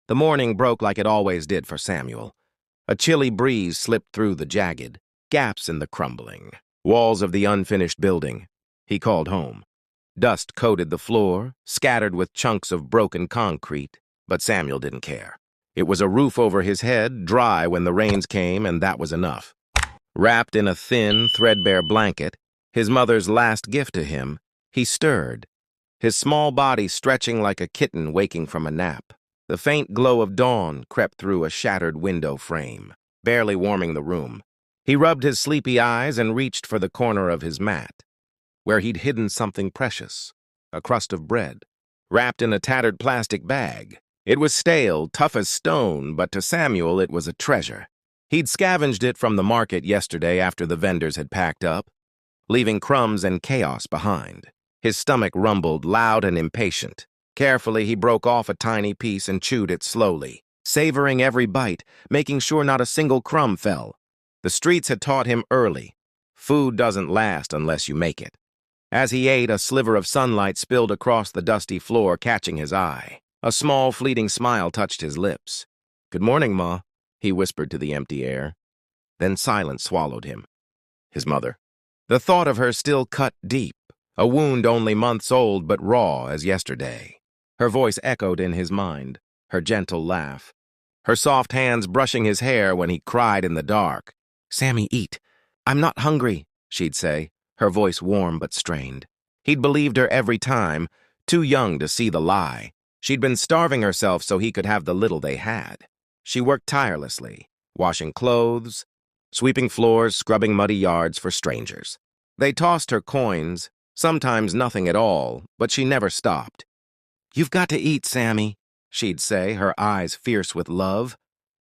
The morning broke like it always did for Samuel. A chilly breeze slipped through the jagged gaps in the crumbling walls of the unfinished building. He called home. Dust coated the floor, scattered with chunks of broken concrete, but Samuel didn't care. It was a roof over his head, dry when the rains came, and that was enough. Wrapped in a thin, threadbare blanket, his mother's last gift to him, he stirred, his small body stretching like a kitten waking from a nap. The faint glow of dawn crept through a shattered window frame, barely warming the room. He rubbed his sleepy eyes and reached for the corner of his mat, where he'd hidden something precious, a crust of bread, wrapped in a tattered plastic bag. It was stale, tough as stone, but to Samuel it was a treasure. He'd scavenged it from the market yesterday after the vendors had packed up, leaving crumbs and chaos behind. His stomach rumbled, loud and impatient. Carefully, he broke off a tiny piece and chewed it slowly, savoring every bite, making sure not a single crumb fell. The streets had taught him early, food doesn't last unless you make it. As he ate, a sliver of sunlight spilled across the dusty floor, catching his eye. A small, fleeting smile touched his lips. "Good morning, Ma," he whispered to the empty air. Then silence swallowed him. His mother. The thought of her still cut deep, a wound only months old but raw as yesterday. Her voice echoed in his mind, her gentle laugh, her soft hands brushing his hair when he cried in the dark. "Sammy, eat. I'm not hungry," she'd say, her voice warm but strained. He'd believed her every time, too young to see the lie. She'd been starving herself so he could have the little they had. She worked tirelessly, washing clothes, sweeping floors, scrubbing muddy yards for strangers. They tossed her coins, sometimes nothing at all, but she never stopped. "You've got to eat, Sammy," she'd say, her eyes fierce with love.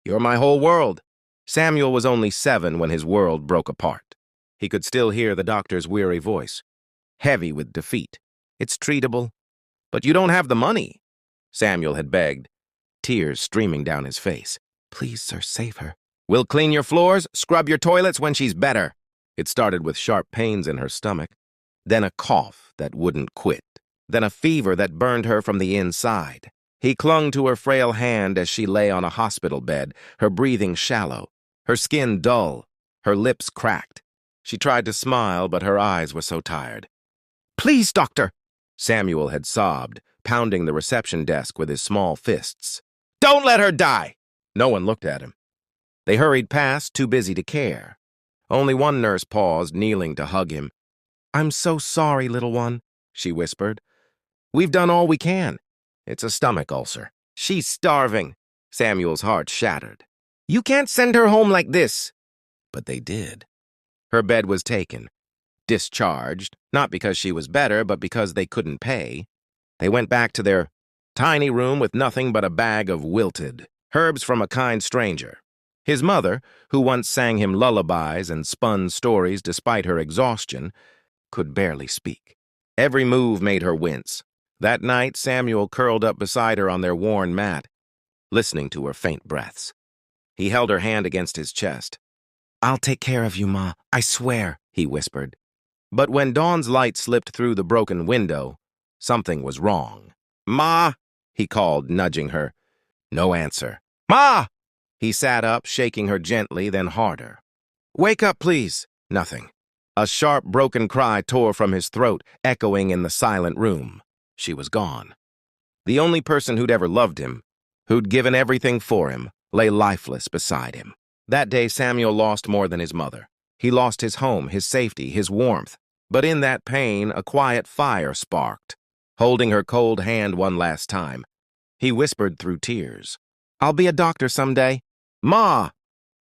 "You're my whole world." Samuel was only 7 when his world broke apart. He could still hear the doctor's weary voice, heavy with defeat. "It's treatable, but you don't have the money," Samuel had begged, tears streaming down his face. "Please, sir, save her." "We'll clean your floors, scrub your toilets when she's better." It started with sharp pains in her stomach, then a cough that wouldn't quit, then a fever that burned her from the inside. He clung to her frail hand as she lay on a hospital bed, her breathing shallow, her skin dull, her lips cracked. She tried to smile, but her eyes were so tired. "Please, doctor," Samuel had sobbed, pounding the reception desk with his small fists. "Don't let her die!" No one looked at him. They hurried past, too busy to care. Only one nurse paused, kneeling to hug him. "I'm so sorry, little one," she whispered. "We've done all we can. It's a stomach ulcer." "She's starving." Samuel's heart shattered. "You can't send her home like this." But they did. Her bed was taken, discharged, not because she was better, but because they couldn't pay. They went back to their tiny room with nothing but a bag of wilted herbs from a kind stranger. His mother, who once sang him lullabies and spun stories despite her exhaustion, could barely speak. Every move made her wince. That night, Samuel curled up beside her on their worn mat, listening to her faint breaths. He held her hand against his chest. "I'll take care of you, Ma, I swear," he whispered. But when dawn's light slipped through the broken window, something was wrong. "Ma!" he called, nudging her. No answer. "Ma!" He sat up, shaking her gently, then harder. "Wake up, please." Nothing. A sharp, broken cry tore from his throat, echoing in the silent room. She was gone. The only person who'd ever loved him, who'd given everything for him, lay lifeless beside him. That day, Samuel lost more than his mother. He lost his home, his safety, his warmth. But in that pain, a quiet fire sparked. Holding her cold hand one last time, he whispered through tears, "I'll be a doctor someday." "Ma!"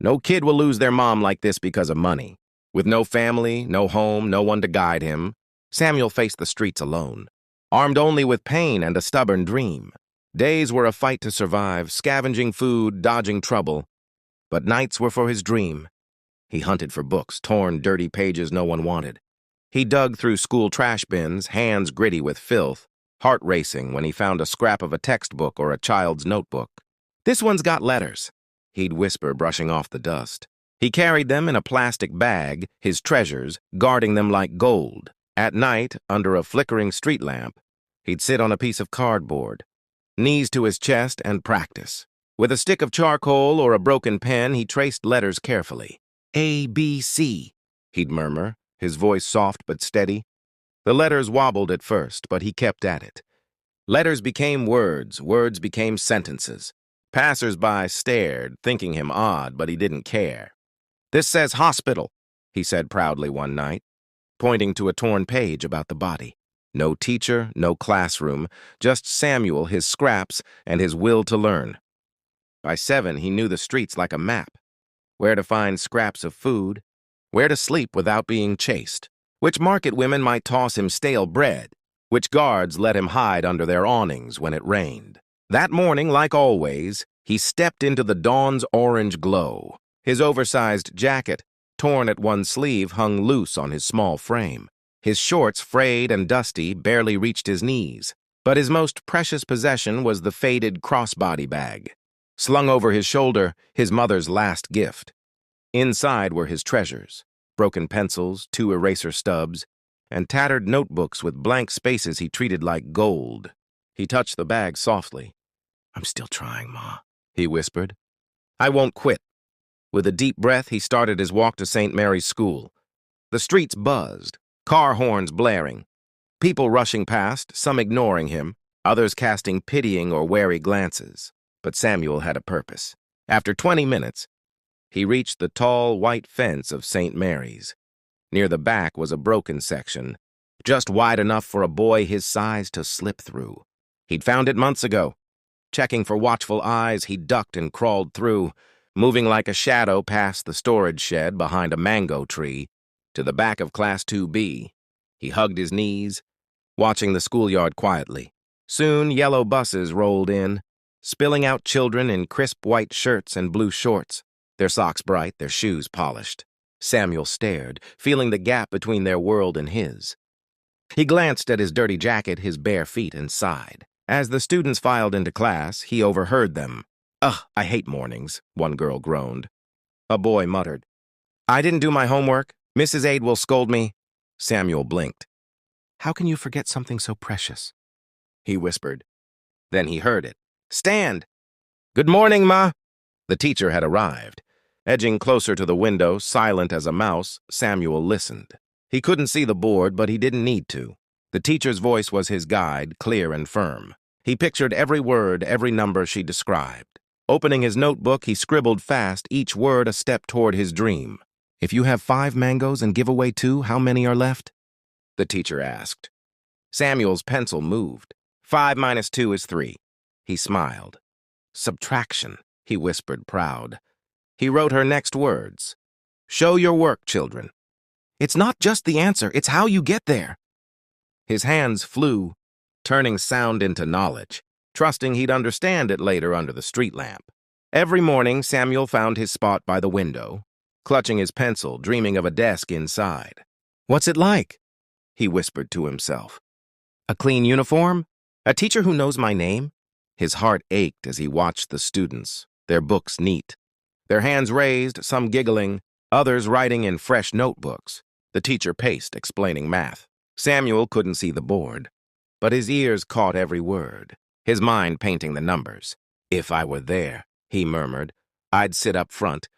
No kid will lose their mom like this because of money. With no family, no home, no one to guide him, Samuel faced the streets alone, armed only with pain and a stubborn dream. Days were a fight to survive, scavenging food, dodging trouble. But nights were for his dream. He hunted for books, torn, dirty pages no one wanted. He dug through school trash bins, hands gritty with filth, heart racing when he found a scrap of a textbook or a child's notebook. "This one's got letters," he'd whisper, brushing off the dust. He carried them in a plastic bag, his treasures, guarding them like gold. At night, under a flickering street lamp, he'd sit on a piece of cardboard, Knees to his chest and practice. With a stick of charcoal or a broken pen, he traced letters carefully. A, B, C, he'd murmur, his voice soft but steady. The letters wobbled at first, but he kept at it. Letters became words, words became sentences. Passers-by stared, thinking him odd, but he didn't care. "This says hospital," he said proudly one night, pointing to a torn page about the body. No teacher, no classroom, just Samuel, his scraps, and his will to learn. By 7, he knew the streets like a map. Where to find scraps of food, where to sleep without being chased, which market women might toss him stale bread, which guards let him hide under their awnings when it rained. That morning, like always, he stepped into the dawn's orange glow. His oversized jacket, torn at one sleeve, hung loose on his small frame. His shorts, frayed and dusty, barely reached his knees. But his most precious possession was the faded crossbody bag. Slung over his shoulder, his mother's last gift. Inside were his treasures, broken pencils, 2 eraser stubs, and tattered notebooks with blank spaces he treated like gold. He touched the bag softly. "I'm still trying, Ma," he whispered. "I won't quit." With a deep breath, he started his walk to St. Mary's School. The streets buzzed, car horns blaring, people rushing past, some ignoring him, others casting pitying or wary glances. But Samuel had a purpose. After 20 minutes, he reached the tall, white fence of St. Mary's. Near the back was a broken section, just wide enough for a boy his size to slip through. He'd found it months ago. Checking for watchful eyes, he ducked and crawled through, moving like a shadow past the storage shed behind a mango tree to the back of Class 2B. He hugged his knees, watching the schoolyard quietly. Soon, yellow buses rolled in, spilling out children in crisp white shirts and blue shorts, their socks bright, their shoes polished. Samuel stared, feeling the gap between their world and his. He glanced at his dirty jacket, his bare feet, and sighed. As the students filed into class, he overheard them. "Ugh, I hate mornings," one girl groaned. A boy muttered, "I didn't do my homework. Mrs. Aide will scold me." Samuel blinked. "How can you forget something so precious?" he whispered. Then he heard it. "Stand!" "Good morning, Ma." The teacher had arrived. Edging closer to the window, silent as a mouse, Samuel listened. He couldn't see the board, but he didn't need to. The teacher's voice was his guide, clear and firm. He pictured every word, every number she described. Opening his notebook, he scribbled fast, each word a step toward his dream. "If you have 5 mangoes and give away 2, how many are left?" the teacher asked. Samuel's pencil moved. 5 minus 2 is 3. He smiled. "Subtraction," he whispered, proud. He wrote her next words. "Show your work, children. It's not just the answer, it's how you get there." His hands flew, turning sound into knowledge, trusting he'd understand it later under the street lamp. Every morning, Samuel found his spot by the window, clutching his pencil, dreaming of a desk inside. "What's it like?" he whispered to himself. "A clean uniform? A teacher who knows my name?" His heart ached as he watched the students, their books neat. Their hands raised, some giggling, others writing in fresh notebooks. The teacher paced, explaining math. Samuel couldn't see the board, but his ears caught every word, his mind painting the numbers. "If I were there," he murmured, "I'd sit up front,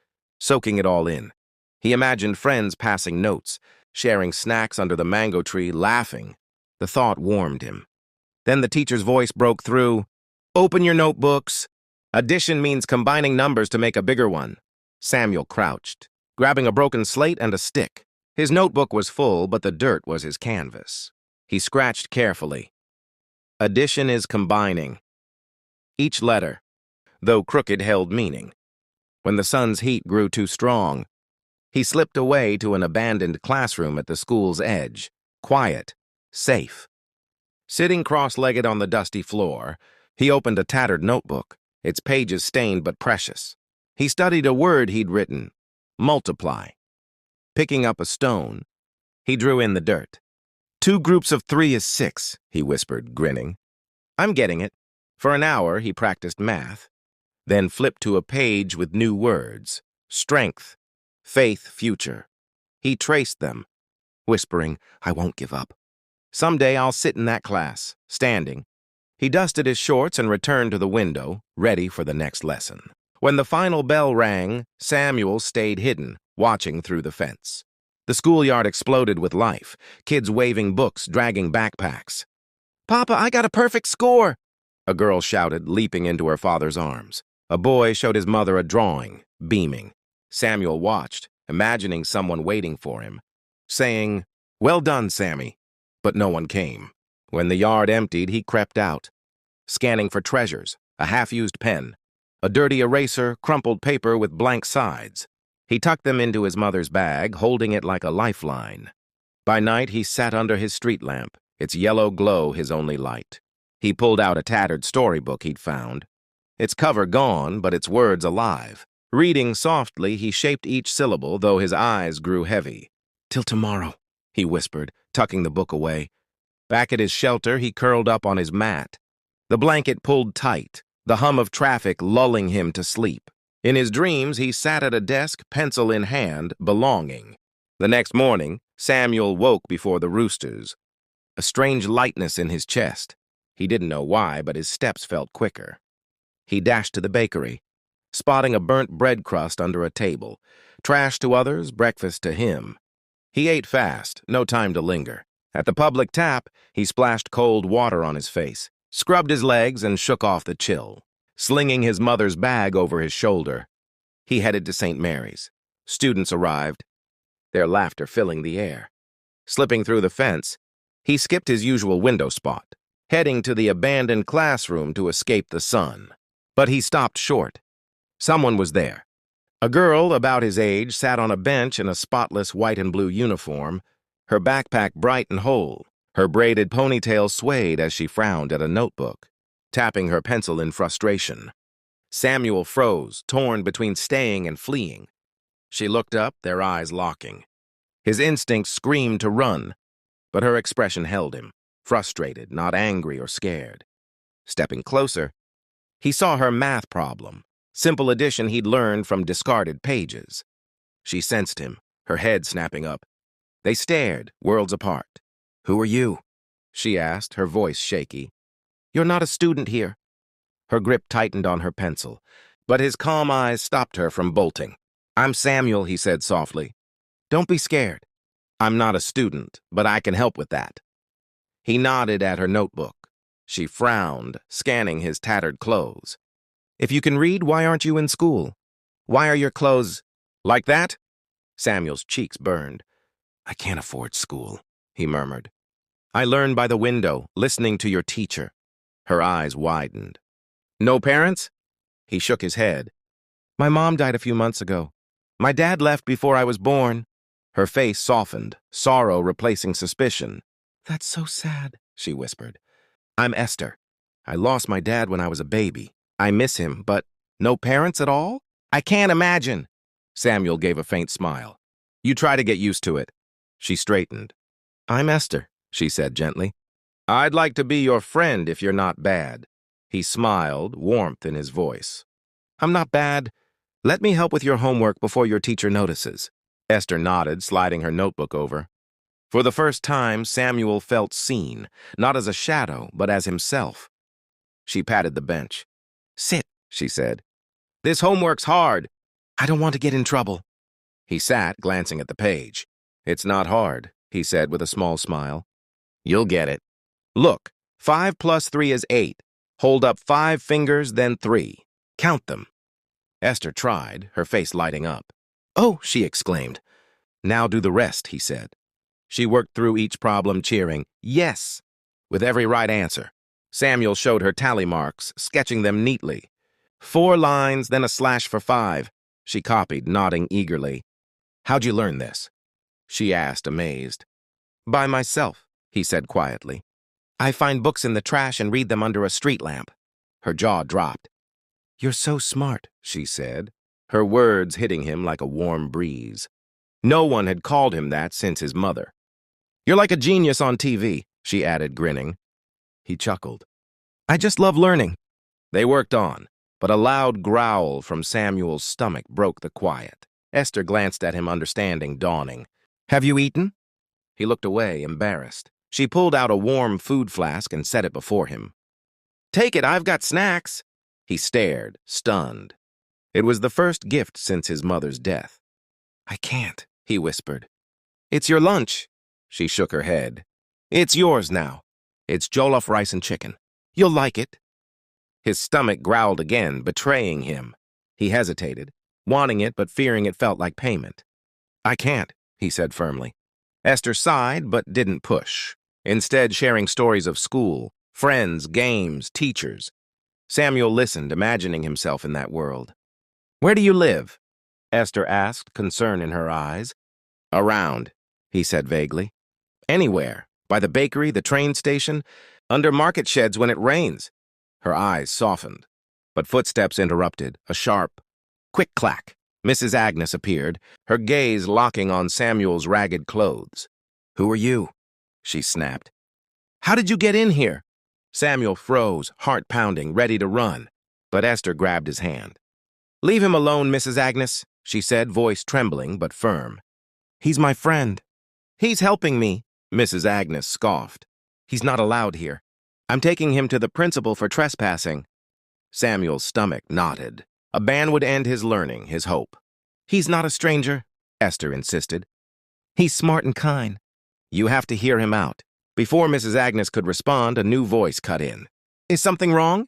soaking it all in." He imagined friends passing notes, sharing snacks under the mango tree, laughing. The thought warmed him. Then the teacher's voice broke through. "Open your notebooks. Addition means combining numbers to make a bigger one." Samuel crouched, grabbing a broken slate and a stick. His notebook was full, but the dirt was his canvas. He scratched carefully. Addition is combining. Each letter, though crooked, held meaning. When the sun's heat grew too strong, he slipped away to an abandoned classroom at the school's edge, quiet, safe. Sitting cross-legged on the dusty floor, he opened a tattered notebook, its pages stained but precious. He studied a word he'd written, multiply. Picking up a stone, he drew in the dirt. 2 groups of 3 is 6, he whispered, grinning. "I'm getting it." For an hour, he practiced math, then flipped to a page with new words, strength, faith, future. He traced them, whispering, "I won't give up. Someday I'll sit in that class, standing." He dusted his shorts and returned to the window, ready for the next lesson. When the final bell rang, Samuel stayed hidden, watching through the fence. The schoolyard exploded with life, kids waving books, dragging backpacks. "Papa, I got a perfect score!" a girl shouted, leaping into her father's arms. A boy showed his mother a drawing, beaming. Samuel watched, imagining someone waiting for him, saying, "Well done, Sammy." But no one came. When the yard emptied, he crept out, scanning for treasures, a half-used pen, a dirty eraser, crumpled paper with blank sides. He tucked them into his mother's bag, holding it like a lifeline. By night, he sat under his street lamp, its yellow glow his only light. He pulled out a tattered storybook he'd found, its cover gone, but its words alive. Reading softly, he shaped each syllable, though his eyes grew heavy. "Till tomorrow," he whispered, tucking the book away. Back at his shelter, he curled up on his mat. The blanket pulled tight, the hum of traffic lulling him to sleep. In his dreams, he sat at a desk, pencil in hand, belonging. The next morning, Samuel woke before the roosters. A strange lightness in his chest. He didn't know why, but his steps felt quicker. He dashed to the bakery, spotting a burnt bread crust under a table. Trash to others, breakfast to him. He ate fast, no time to linger. At the public tap, he splashed cold water on his face, scrubbed his legs, and shook off the chill. Slinging his mother's bag over his shoulder, he headed to St. Mary's. Students arrived, their laughter filling the air. Slipping through the fence, he skipped his usual window spot, heading to the abandoned classroom to escape the sun. But he stopped short. Someone was there. A girl about his age sat on a bench in a spotless white and blue uniform, her backpack bright and whole. Her braided ponytail swayed as she frowned at a notebook, tapping her pencil in frustration. Samuel froze, torn between staying and fleeing. She looked up, their eyes locking. His instincts screamed to run, but her expression held him, frustrated, not angry or scared. Stepping closer, he saw her math problem, simple addition he'd learned from discarded pages. She sensed him, her head snapping up. They stared, worlds apart. "Who are you?" she asked, her voice shaky. "You're not a student here." Her grip tightened on her pencil, but his calm eyes stopped her from bolting. "I'm Samuel," he said softly. "Don't be scared. I'm not a student, but I can help with that." He nodded at her notebook. She frowned, scanning his tattered clothes. "If you can read, why aren't you in school? Why are your clothes like that?" Samuel's cheeks burned. "I can't afford school," he murmured. "I learn by the window, listening to your teacher." Her eyes widened. "No parents?" He shook his head. "My mom died a few months ago. My dad left before I was born." Her face softened, sorrow replacing suspicion. "That's so sad," she whispered. "I'm Esther. I lost my dad when I was a baby. I miss him, but no parents at all? I can't imagine." Samuel gave a faint smile. "You try to get used to it." She straightened. "I'm Esther," she said gently. "I'd like to be your friend if you're not bad." He smiled, warmth in his voice. "I'm not bad. Let me help with your homework before your teacher notices." Esther nodded, sliding her notebook over. For the first time, Samuel felt seen, not as a shadow, but as himself. She patted the bench. "Sit," she said. "This homework's hard. I don't want to get in trouble." He sat, glancing at the page. "It's not hard," he said with a small smile. "You'll get it. Look, 5 plus 3 is 8. Hold up 5 fingers, then 3. Count them." Esther tried, her face lighting up. "Oh," she exclaimed. "Now do the rest," he said. She worked through each problem, cheering, "Yes!" with every right answer. Samuel showed her tally marks, sketching them neatly. 4 lines, then a slash for 5. She copied, nodding eagerly. "How'd you learn this?" she asked, amazed. "By myself," he said quietly. "I find books in the trash and read them under a street lamp." Her jaw dropped. "You're so smart," she said, her words hitting him like a warm breeze. No one had called him that since his mother. "You're like a genius on TV," she added, grinning. He chuckled. "I just love learning." They worked on, but a loud growl from Samuel's stomach broke the quiet. Esther glanced at him, understanding dawning. "Have you eaten?" He looked away, embarrassed. She pulled out a warm food flask and set it before him. Take it, I've got snacks. He stared, stunned. It was the first gift since his mother's death. I can't, he whispered. It's your lunch. She shook her head. It's yours now. It's jollof rice and chicken. You'll like it. His stomach growled again, betraying him. He hesitated, wanting it but fearing it felt like payment. I can't, he said firmly. Esther sighed but didn't push, instead sharing stories of school, friends, games, teachers. Samuel listened, imagining himself in that world. Where do you live? Esther asked, concern in her eyes. Around, he said vaguely. Anywhere. By the bakery, the train station, under market sheds when it rains. Her eyes softened, but footsteps interrupted, a sharp, quick clack. Mrs. Agnes appeared, her gaze locking on Samuel's ragged clothes. Who are you? She snapped. How did you get in here? Samuel froze, heart pounding, ready to run, but Esther grabbed his hand. Leave him alone, Mrs. Agnes, she said, voice trembling but firm. He's my friend. He's helping me, Mrs. Agnes scoffed. He's not allowed here. I'm taking him to the principal for trespassing. Samuel's stomach knotted. A ban would end his learning, his hope. He's not a stranger, Esther insisted. He's smart and kind. You have to hear him out. Before Mrs. Agnes could respond, a new voice cut in. Is something wrong?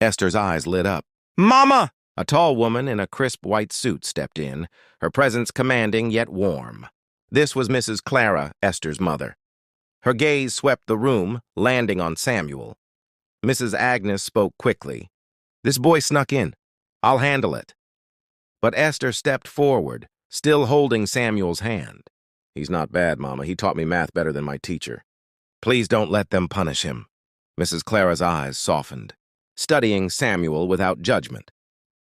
Esther's eyes lit up. Mama! A tall woman in a crisp white suit stepped in, her presence commanding yet warm. This was Mrs. Clara, Esther's mother. Her gaze swept the room, landing on Samuel. Mrs. Agnes spoke quickly. This boy snuck in. I'll handle it. But Esther stepped forward, still holding Samuel's hand. He's not bad, Mama. He taught me math better than my teacher. Please don't let them punish him. Mrs. Clara's eyes softened, studying Samuel without judgment.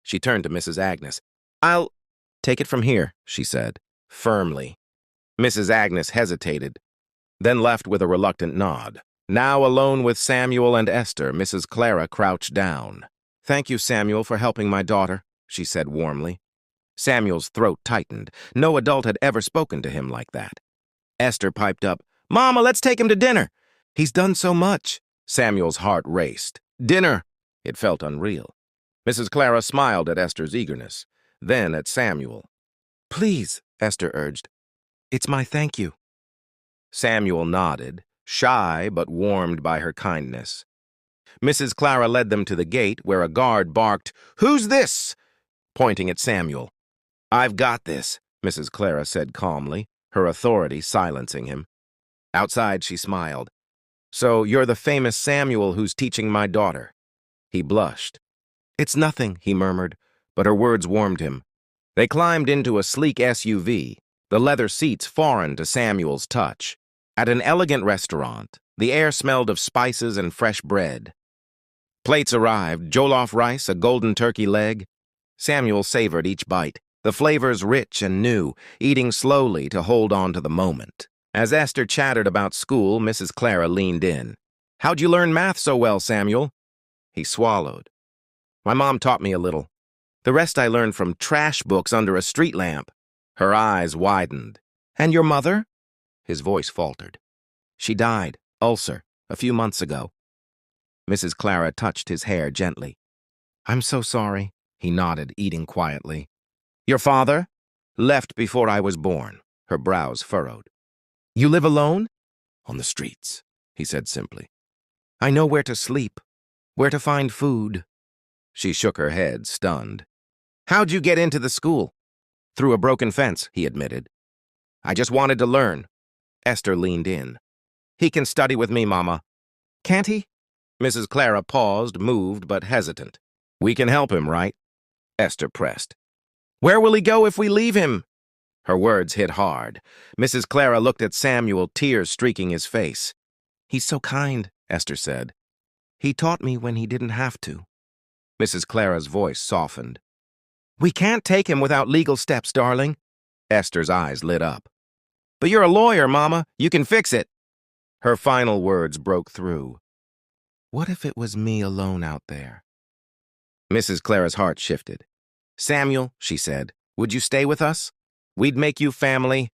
She turned to Mrs. Agnes. I'll take it from here, she said, firmly. Mrs. Agnes hesitated, then left with a reluctant nod. Now alone with Samuel and Esther, Mrs. Clara crouched down. Thank you, Samuel, for helping my daughter, she said warmly. Samuel's throat tightened. No adult had ever spoken to him like that. Esther piped up, Mama, let's take him to dinner. He's done so much. Samuel's heart raced. Dinner! It felt unreal. Mrs. Clara smiled at Esther's eagerness, then at Samuel. Please, Esther urged. It's my thank you. Samuel nodded, shy but warmed by her kindness. Mrs. Clara led them to the gate where a guard barked, Who's this? Pointing at Samuel. I've got this, Mrs. Clara said calmly, her authority silencing him. Outside, she smiled. So you're the famous Samuel who's teaching my daughter. He blushed. It's nothing, he murmured, but her words warmed him. They climbed into a sleek SUV, the leather seats foreign to Samuel's touch. At an elegant restaurant, the air smelled of spices and fresh bread. Plates arrived, jollof rice, a golden turkey leg. Samuel savored each bite, the flavors rich and new, eating slowly to hold on to the moment. As Esther chattered about school, Mrs. Clara leaned in. How'd you learn math so well, Samuel? He swallowed. My mom taught me a little. The rest I learned from trash books under a street lamp. Her eyes widened. And your mother? His voice faltered. She died, ulcer, a few months ago. Mrs. Clara touched his hair gently. I'm so sorry, he nodded, eating quietly. Your father? Left before I was born, her brows furrowed. You live alone? On the streets, he said simply. I know where to sleep, where to find food. She shook her head, stunned. How'd you get into the school? Through a broken fence, he admitted. I just wanted to learn. Esther leaned in. He can study with me, Mama. Can't he? Mrs. Clara paused, moved but hesitant. We can help him, right? Esther pressed. Where will he go if we leave him? Her words hit hard. Mrs. Clara looked at Samuel, tears streaking his face. He's so kind, Esther said. He taught me when he didn't have to. Mrs. Clara's voice softened. We can't take him without legal steps, darling. Esther's eyes lit up. But you're a lawyer, Mama. You can fix it. Her final words broke through. What if it was me alone out there? Mrs. Clara's heart shifted. Samuel, she said, would you stay with us? We'd make you family.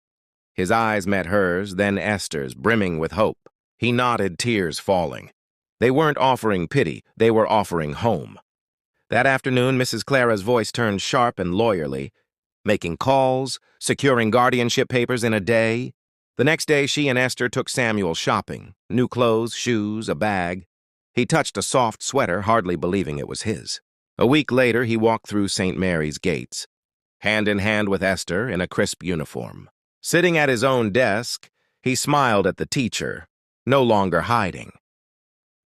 His eyes met hers, then Esther's, brimming with hope. He nodded, tears falling. They weren't offering pity, they were offering home. That afternoon, Mrs. Clara's voice turned sharp and lawyerly, making calls, securing guardianship papers in a day. The next day, she and Esther took Samuel shopping. New clothes, shoes, a bag. He touched a soft sweater, hardly believing it was his. A week later, he walked through St. Mary's gates, hand in hand with Esther in a crisp uniform. Sitting at his own desk, he smiled at the teacher, no longer hiding.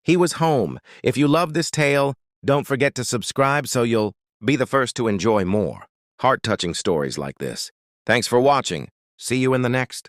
He was home. If you love this tale, don't forget to subscribe so you'll be the first to enjoy more heart-touching stories like this. Thanks for watching. See you in the next.